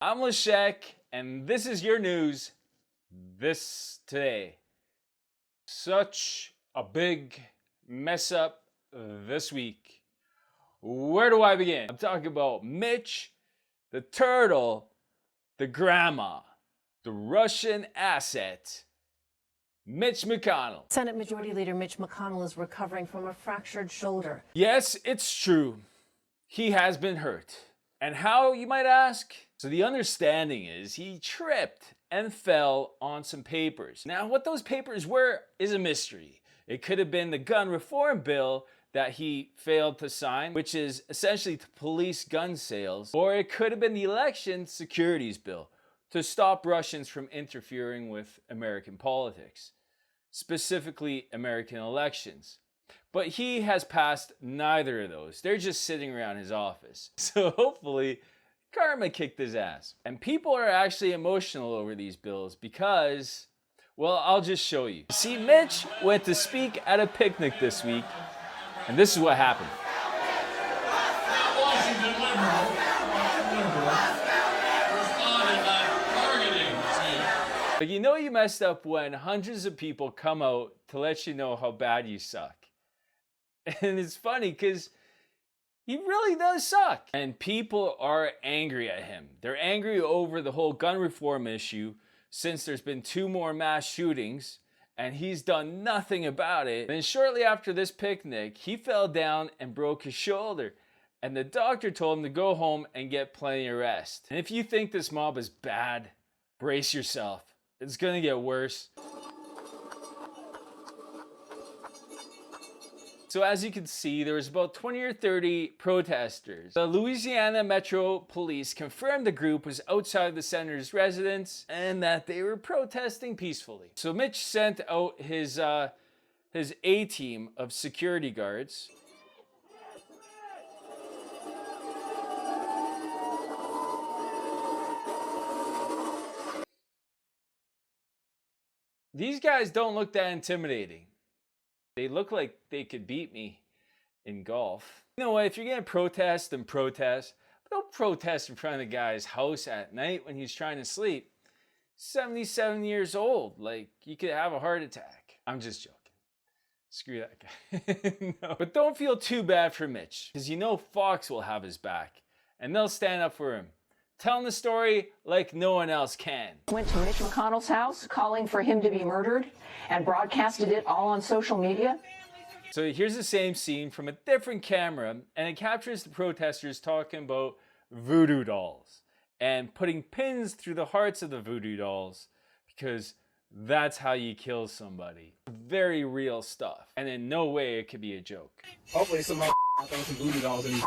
I'm Lashek, and this is your news this today. Such a big mess up this week. Where do I begin? I'm talking about Mitch, the turtle, the grandma, the Russian asset, Mitch McConnell. Senate Majority Leader Mitch MCConnell is recovering from a fractured shoulder. Yes, it's true. He has been hurt. And how, you might ask? So the understanding is he tripped and fell on some papers. Now, what those papers were is a mystery. It could have been the gun reform bill that he failed to sign, which is essentially to police gun sales, or it could have been the election securities bill to stop Russians from interfering with American politics, specifically American elections. But he has passed neither of those. They're just sitting around his office. So hopefully, karma kicked his ass. And people are actually emotional over these bills because, well, I'll just show you. See, Mitch went to speak at a picnic this week, and this is what happened. Like, you know you messed up when hundreds of people come out to let you know how bad you suck. And it's funny because he really does suck. And people are angry at him. They're angry over the whole gun reform issue since there's been 2 more mass shootings and he's done nothing about it. Then shortly after this picnic, he fell down and broke his shoulder. And the doctor told him to go home and get plenty of rest. And if you think this mob is bad, brace yourself. It's gonna get worse. So as you can see, there was about 20 or 30 protesters. The Louisiana Metro Police confirmed the group was outside the senator's residence and that they were protesting peacefully. So Mitch sent out his A-team of security guards. These guys don't look that intimidating. They look like they could beat me in golf. You know what, if you're gonna protest, then protest. But don't protest in front of the guy's house at night when he's trying to sleep. 77 years old, like you could have a heart attack. I'm just joking. Screw that guy. No. But don't feel too bad for Mitch, because you know Fox will have his back, and they'll stand up for him, telling the story like no one else can. Went to Mitch MCConnell's house calling for him to be murdered and broadcasted it all on social media. So here's the same scene from a different camera, and it captures the protesters talking about voodoo dolls and putting pins through the hearts of the voodoo dolls because that's how you kill somebody. Very real stuff, and in no way it could be a joke. Hopefully somebody throw some voodoo dolls in these.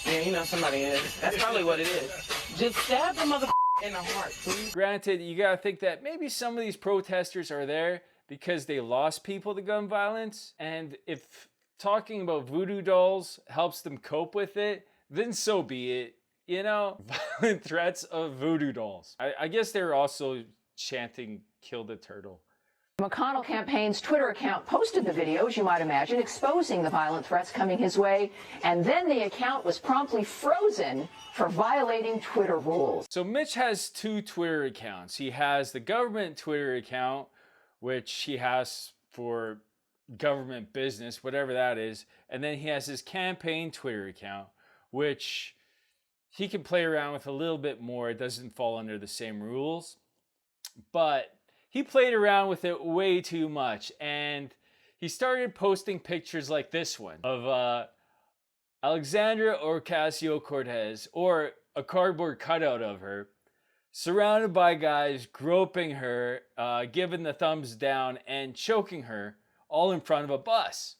Yeah, you know somebody is. That's probably what it is. Just stab the mother in the heart, please. Granted, you gotta think that maybe some of these protesters are there because they lost people to gun violence, and if talking about voodoo dolls helps them cope with it, then so be it. You know, violent threats of voodoo dolls. I guess they're also chanting "Kill the Turtle." MCConnell campaign's Twitter account posted the video, as you might imagine, exposing the violent threats coming his way, and then the account was promptly frozen for violating Twitter rules. So Mitch has 2 Twitter accounts. He has the government Twitter account, which he has for government business, whatever that is, and then he has his campaign Twitter account, which he can play around with a little bit more. It doesn't fall under the same rules, but he played around with it way too much, and he started posting pictures like this one of Alexandria Ocasio-Cortez, or a cardboard cutout of her, surrounded by guys groping her, giving the thumbs down, and choking her, all in front of a bus.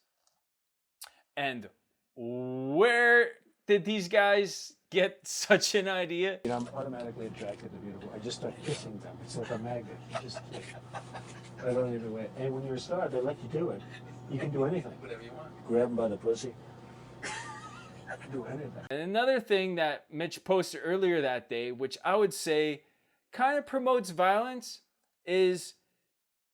And where did these guys get such an idea? I'm automatically attracted to beautiful. I just start kissing them. It's like a magnet. You just right on every way. And when you're a star, they let you do it. You can do anything. Whatever you want. Grab them by the pussy. I can do anything. And another thing that Mitch posted earlier that day, which I would say kind of promotes violence, is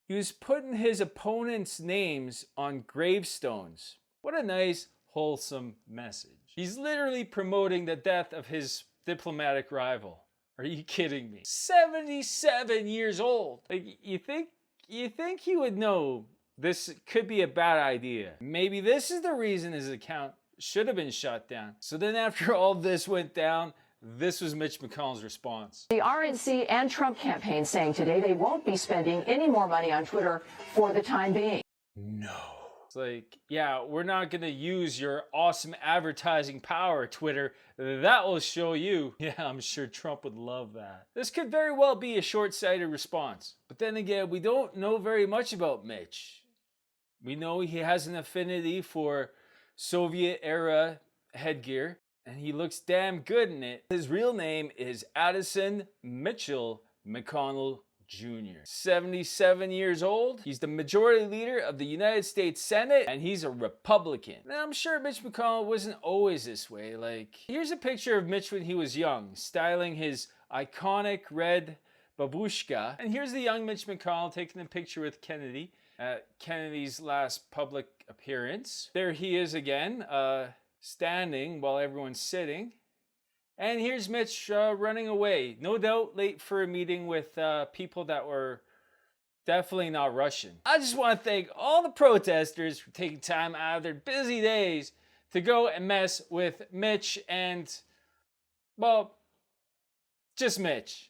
he was putting his opponents' names on gravestones. What a nice, wholesome message. He's literally promoting the death of his diplomatic rival. Are you kidding me? 77 years old. Like, you think he would know this could be a bad idea? Maybe this is the reason his account should have been shut down. So then after all this went down, this was Mitch McConnell's response. The RNC and Trump campaign saying today they won't be spending any more money on Twitter for the time being. No. It's like, yeah, we're not gonna use your awesome advertising power, Twitter. That will show you. Yeah, I'm sure Trump would love that. This could very well be a short-sighted response. But then again, we don't know very much about Mitch. We know he has an affinity for Soviet-era headgear, and he looks damn good in it. His real name is Addison Mitchell McConnell Jr. 77 years old. He's the majority leader of the United States Senate, and he's a Republican. Now, I'm sure Mitch McConnell wasn't always this way. Like, here's a picture of Mitch when he was young, styling his iconic red babushka. And here's the young Mitch McConnell taking a picture with Kennedy at Kennedy's last public appearance. There he is again, standing while everyone's sitting. And here's Mitch running away. No doubt late for a meeting with people that were definitely not Russian. I just want to thank all the protesters for taking time out of their busy days to go and mess with Mitch and, well, just Mitch.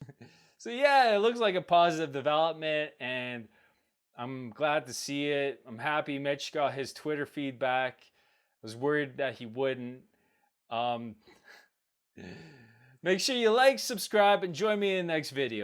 So yeah, it looks like a positive development, and I'm glad to see it. I'm happy Mitch got his Twitter feedback. I was worried that he wouldn't. Make sure you like, subscribe, and join me in the next video.